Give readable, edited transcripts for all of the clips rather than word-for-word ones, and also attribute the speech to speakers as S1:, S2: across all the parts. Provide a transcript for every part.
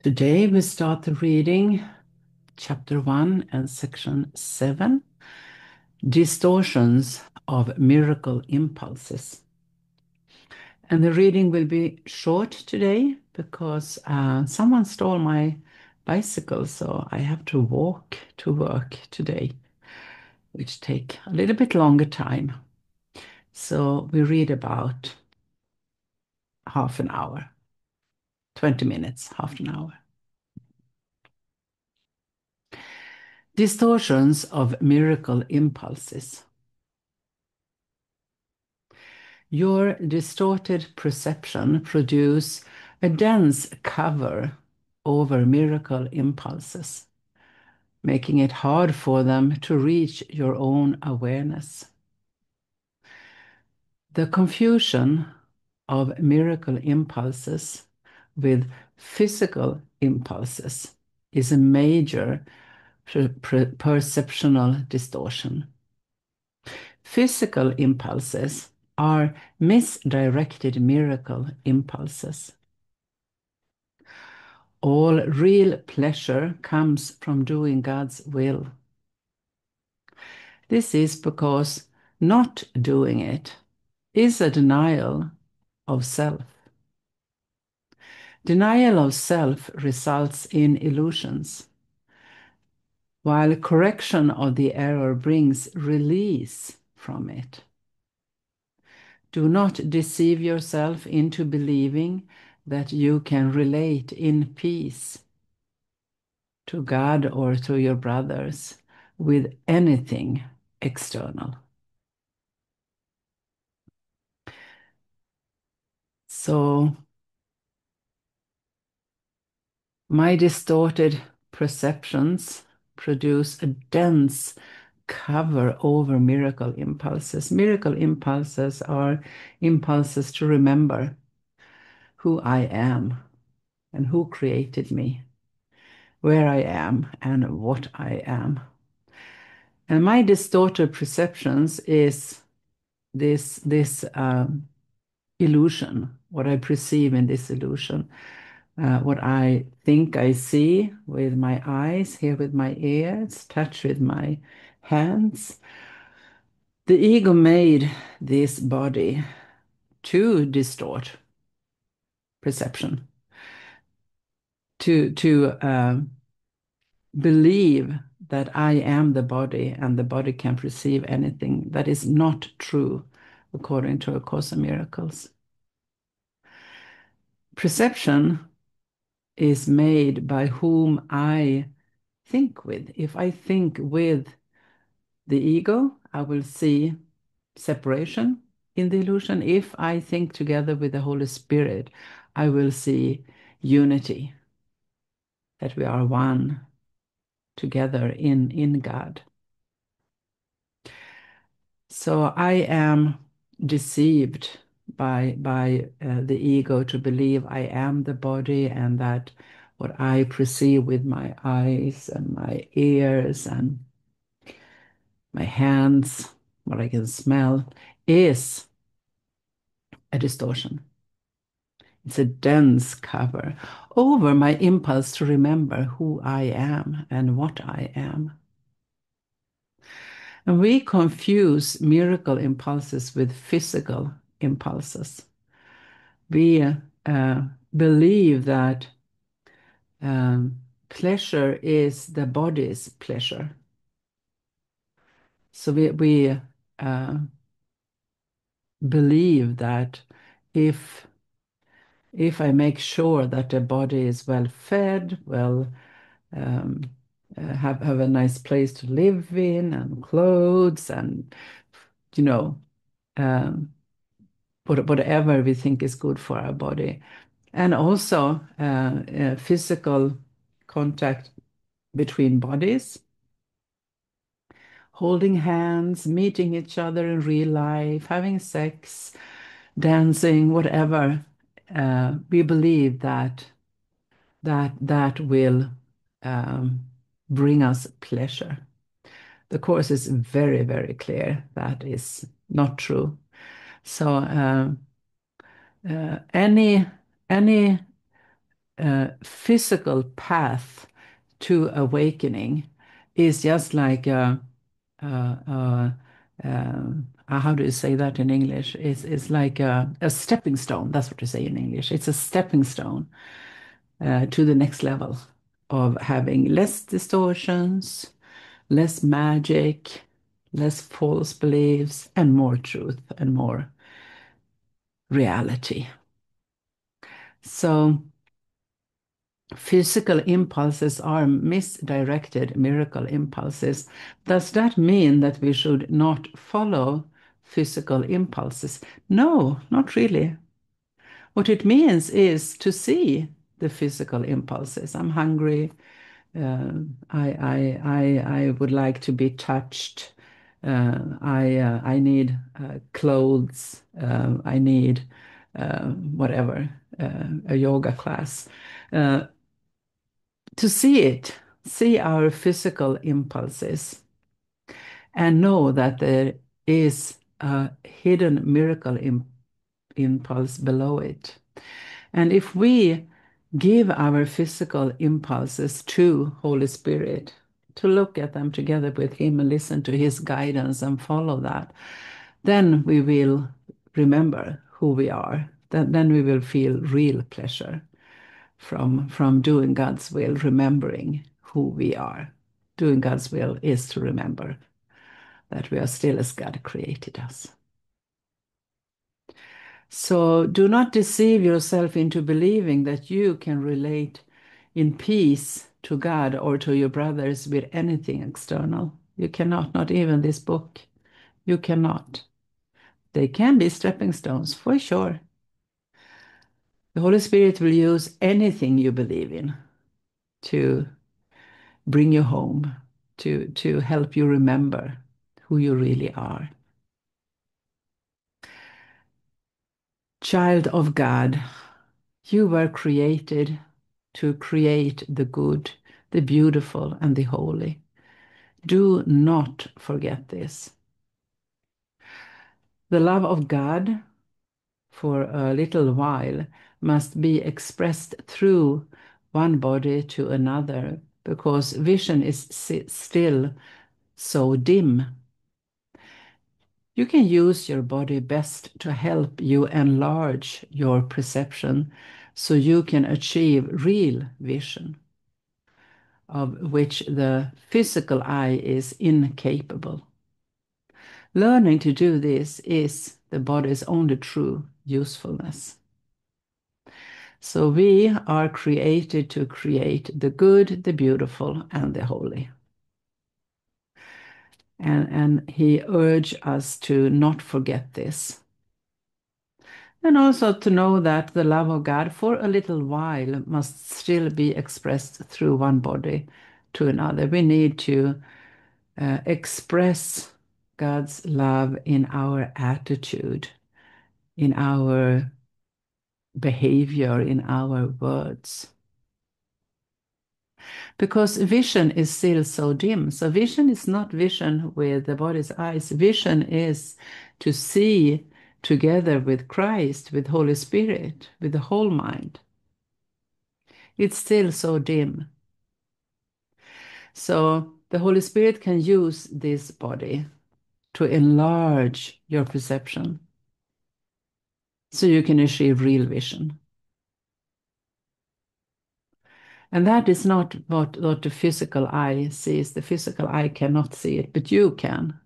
S1: Today we start the reading, chapter 1 and section 7, Distortions of Miracle Impulses. And the reading will be short today because someone stole my bicycle, so I have to walk to work today, which take a little bit longer time. So we read about half an hour, 20 minutes, half an hour. Distortions of Miracle Impulses. Your distorted perception produce a dense cover over miracle impulses, making it hard for them to reach your own awareness. The confusion of miracle impulses with physical impulses is a major perceptual distortion. Physical impulses are misdirected miracle impulses. All real pleasure comes from doing God's will. This is because not doing it is a denial of self. Denial of self results in illusions, while correction of the error brings release from it. Do not deceive yourself into believing that you can relate in peace to God or to your brothers with anything external. So, my distorted perceptions produce a dense cover over miracle impulses. Miracle impulses are impulses to remember who I am and who created me, where I am and what I am. And my distorted perceptions is this illusion, what I perceive in this illusion, what I think I see with my eyes, hear with my ears, touch with my hands. The ego made this body to distort perception, to believe that I am the body and the body can perceive anything. That is not true according to A Course in Miracles. Perception is made by whom I think with. If I think with the ego, I will see separation in the illusion. If I think together with the Holy Spirit, I will see unity, that we are one together in God. So I am deceived by the ego to believe I am the body and that what I perceive with my eyes and my ears and my hands, what I can smell, is a distortion. It's a dense cover over my impulse to remember who I am and what I am. And we confuse miracle impulses with physical impulses. We believe that pleasure is the body's pleasure. So we believe that if I make sure that the body is well fed, well um, have a nice place to live in and clothes and you know um, whatever we think is good for our body, and also physical contact between bodies, holding hands, meeting each other in real life, having sex, dancing, whatever. We believe that will um, bring us pleasure. The Course is very, very clear that is not true. So any physical path to awakening is just like a, how do you say that in English? It's like a stepping stone. That's what you say in English. It's a stepping stone to the next level of having less distortions, less magic, less false beliefs, and more truth and more reality. So physical impulses are misdirected miracle impulses. Does that mean that we should not follow physical impulses? No, not really. What it means is to see the physical impulses. I'm hungry. I would like to be touched. I need clothes. I need whatever, a yoga class. Uh, to see it, see our physical impulses, and know that there is a hidden miracle impulse below it. And if we give our physical impulses to Holy Spirit, to look at them together with Him and listen to His guidance and follow that, then we will remember who we are. Then we will feel real pleasure from doing God's will, remembering who we are. Doing God's will is to remember that we are still as God created us. So do not deceive yourself into believing that you can relate in peace to God or to your brothers with anything external. You cannot, not even this book. You cannot. They can be stepping stones, for sure. The Holy Spirit will use anything you believe in to bring you home, to help you remember who you really are. Child of God, you were created to create the good, the beautiful, and the holy. Do not forget this. The love of God for a little while must be expressed through one body to another because vision is still so dim. You can use your body best to help you enlarge your perception so you can achieve real vision, of which the physical eye is incapable. Learning to do this is the body's only true usefulness. So we are created to create the good, the beautiful, and the holy. And he urged us to not forget this. And also to know that the love of God for a little while must still be expressed through one body to another. We need to express God's love in our attitude, in our behavior, in our words. Because vision is still so dim. So vision is not vision with the body's eyes. Vision is to see together with Christ, with Holy Spirit, with the whole mind. It's still so dim. So the Holy Spirit can use this body to enlarge your perception so you can achieve real vision. And that is not what the physical eye sees. The physical eye cannot see it, but you can,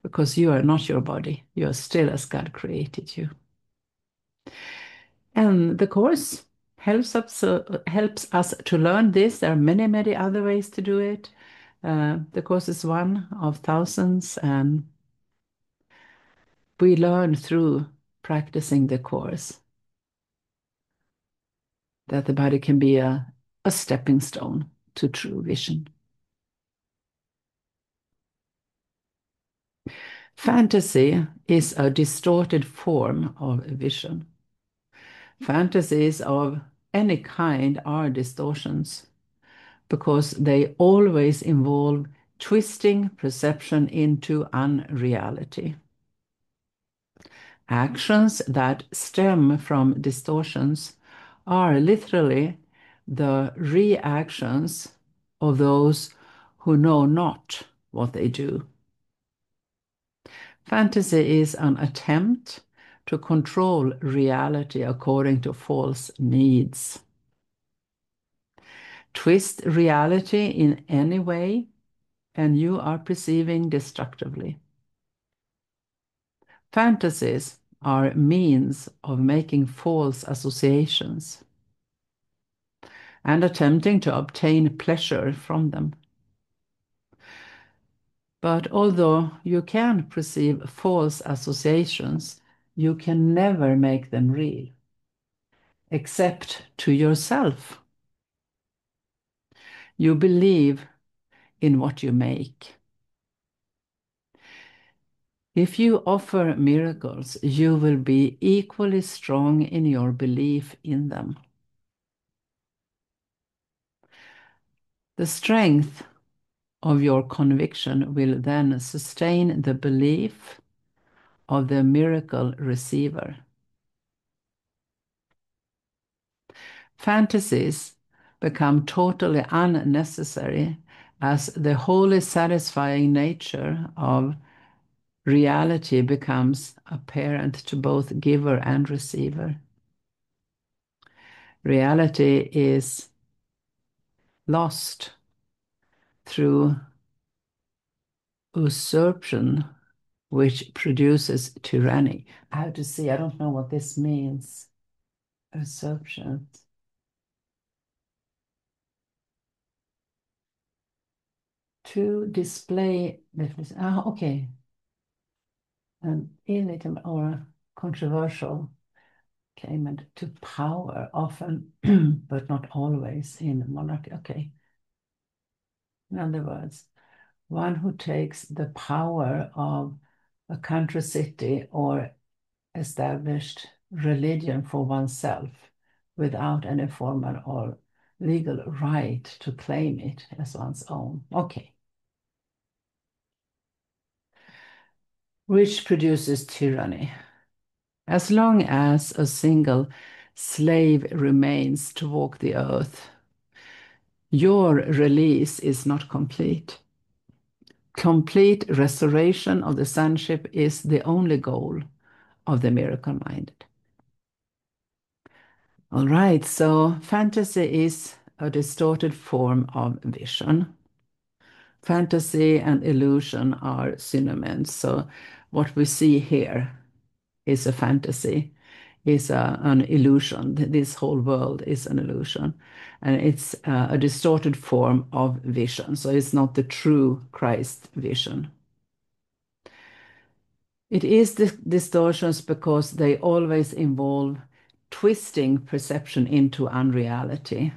S1: because you are not your body. You are still as God created you. And the Course helps us to learn this. There are many, many other ways to do it. The Course is one of thousands, and we learn through practicing the Course that the body can be a stepping stone to true vision. Fantasy is a distorted form of vision. Fantasies of any kind are distortions because they always involve twisting perception into unreality. Actions that stem from distortions are literally the reactions of those who know not what they do. Fantasy is an attempt to control reality according to false needs. Twist reality in any way, and you are perceiving destructively. Fantasies are means of making false associations and attempting to obtain pleasure from them. But although you can perceive false associations, you can never make them real, except to yourself. You believe in what you make. If you offer miracles, you will be equally strong in your belief in them. The strength of your conviction will then sustain the belief of the miracle receiver. Fantasies become totally unnecessary as the wholly satisfying nature of reality becomes apparent to both giver and receiver. Reality is lost through usurpation, which produces tyranny. I have to see, I don't know what this means. Usurpation. To display, okay, an illegitimate or controversial claimant to power, often, but not always in monarchy. Okay. In other words, one who takes the power of a country, city, or established religion for oneself without any formal or legal right to claim it as one's own. Okay. Which produces tyranny. As long as a single slave remains to walk the earth, your release is not complete. Complete restoration of the sonship is the only goal of the miracle-minded. All right, so fantasy is a distorted form of vision. Fantasy and illusion are synonyms. So what we see here is a fantasy, is an illusion. This whole world is an illusion. And it's a distorted form of vision. So it's not the true Christ vision. It is distortions because they always involve twisting perception into unreality.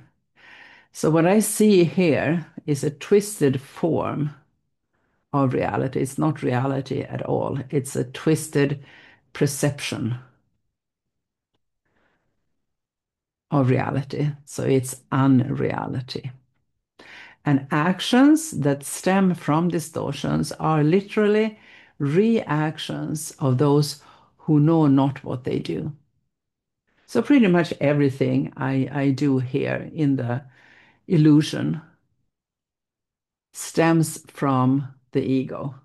S1: So what I see here is a twisted form of reality. It's not reality at all. It's a twisted perception of reality. So it's unreality. And actions that stem from distortions are literally reactions of those who know not what they do. So pretty much everything I do here in the illusion stems from the ego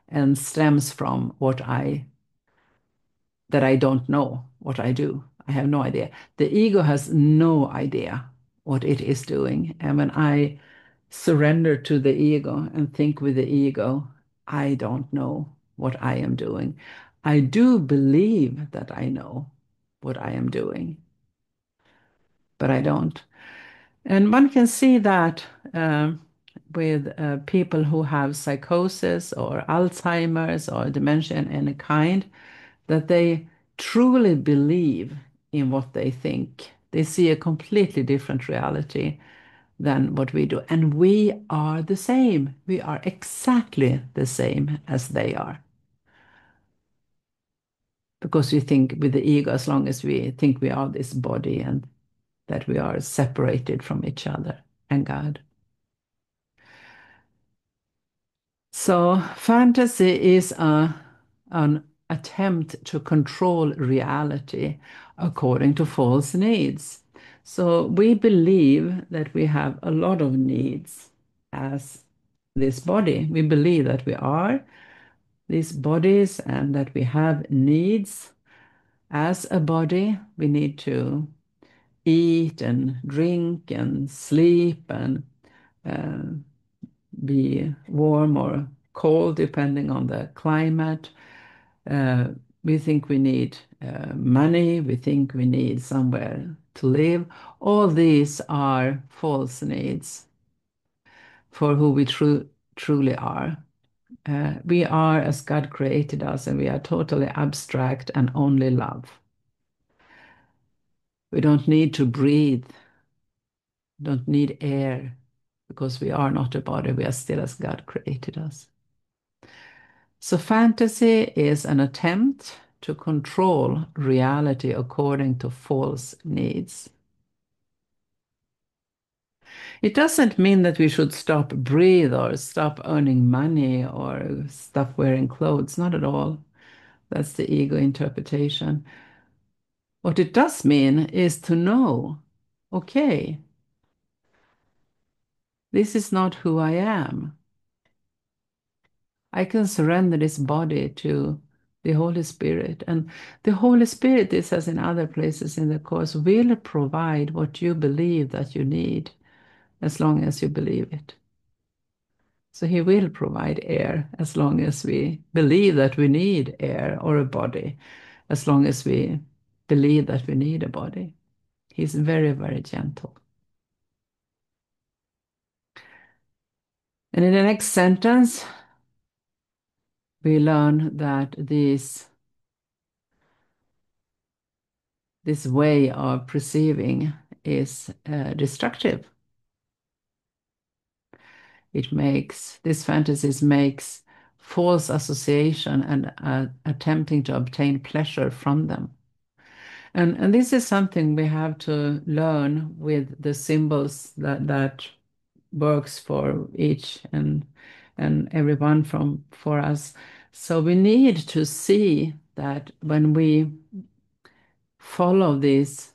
S1: and stems from that I don't know what I do. I have no idea. The ego has no idea what it is doing. And when I surrender to the ego and think with the ego, I don't know what I am doing. I do believe that I know what I am doing, but I don't. And one can see that with people who have psychosis or Alzheimer's or dementia in any kind, that they truly believe in what they think. They see a completely different reality than what we do. And we are the same. We are exactly the same as they are. Because we think with the ego, as long as we think we are this body and that we are separated from each other and God. So fantasy is an attempt to control reality according to false needs. So we believe that we have a lot of needs as this body. We believe that we are these bodies and that we have needs as a body. We need to eat and drink and sleep and uh, be warm or cold depending on the climate. Uh, we think we need money, we think we need somewhere to live. All these are false needs for who we truly are. We are as God created us, and we are totally abstract and only love. We don't need to breathe, don't need air, because we are not a body, we are still as God created us. So fantasy is an attempt to control reality according to false needs. It doesn't mean that we should stop breathe or stop earning money or stop wearing clothes, not at all. That's the ego interpretation. What it does mean is to know, okay, this is not who I am. I can surrender this body to the Holy Spirit. And the Holy Spirit, it says in other places in the Course, will provide what you believe that you need as long as you believe it. So He will provide air as long as we believe that we need air or a body, as long as we believe that we need a body. He's very, very gentle. And in the next sentence, we learn that this way of perceiving is destructive. These fantasies makes false association and attempting to obtain pleasure from them. And this is something we have to learn with the symbols that works for each and everyone for us. So we need to see that when we follow these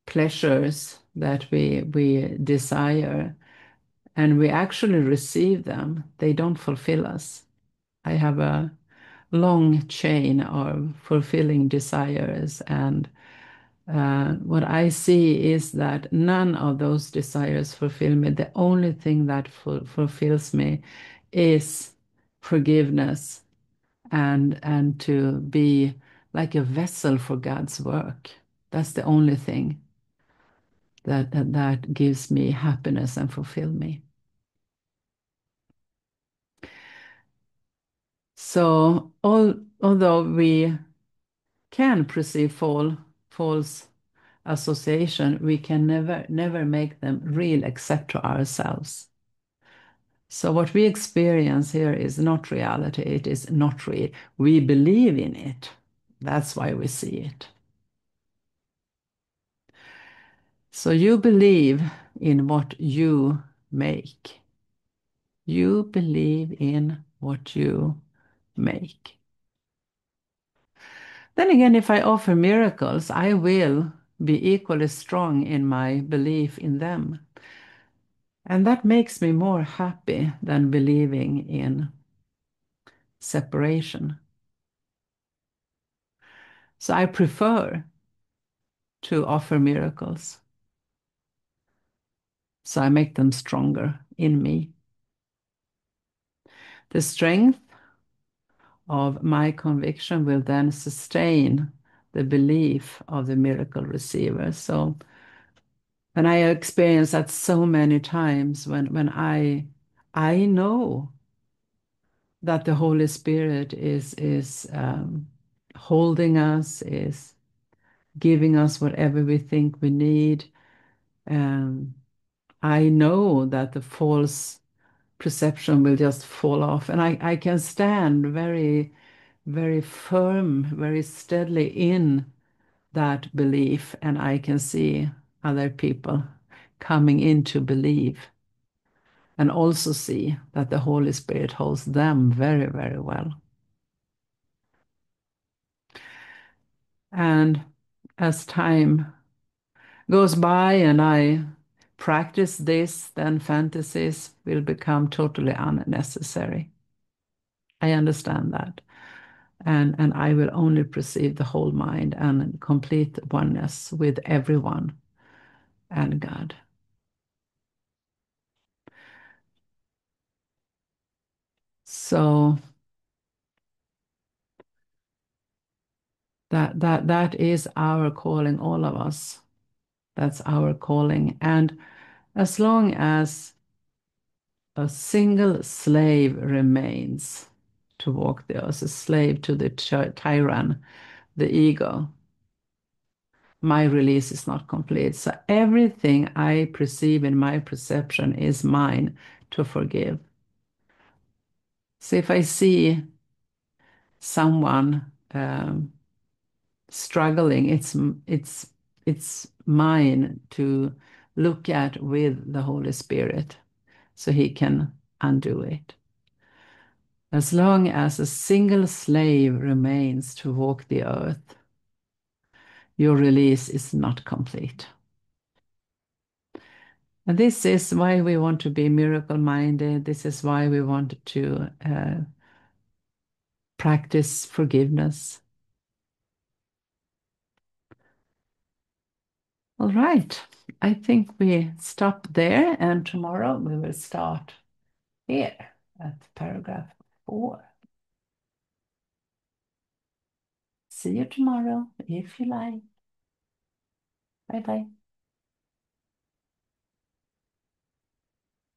S1: pleasures that we desire and we actually receive them, they don't fulfill us. I have a long chain of fulfilling desires, and what I see is that none of those desires fulfill me. The only thing that fulfills me is forgiveness and to be like a vessel for God's work. That's the only thing that gives me happiness and fulfill me. So although we can perceive false association, we can never make them real except to ourselves. So what we experience here is not reality. It is not real. We believe in it. That's why we see it. So you believe in what you make. You believe in what you make. Then again, if I offer miracles, I will be equally strong in my belief in them. And that makes me more happy than believing in separation. So I prefer to offer miracles. So I make them stronger in me. The strength of my conviction will then sustain the belief of the miracle receiver. So, and I experience that so many times when I know that the Holy Spirit is holding us, is giving us whatever we think we need. I know that the false perception will just fall off, and I can stand very, very firm, very steadily in that belief, and I can see other people coming in to believe and also see that the Holy Spirit holds them very, very well. And as time goes by and I practice this, then fantasies will become totally unnecessary. I understand that. And I will only perceive the whole mind and complete oneness with everyone and God. So that is our calling, all of us. That's our calling. And as long as a single slave remains to walk the earth, a slave to the tyrant, the ego, my release is not complete. So everything I perceive in my perception is mine to forgive. So if I see someone struggling, it's mine to look at with the Holy Spirit so he can undo it. As long as a single slave remains to walk the earth, your release is not complete. And this is why we want to be miracle minded. This is why we want to practice forgiveness. All right. I think we stop there, and tomorrow we will start here at paragraph 4. See you tomorrow if you like. Bye bye.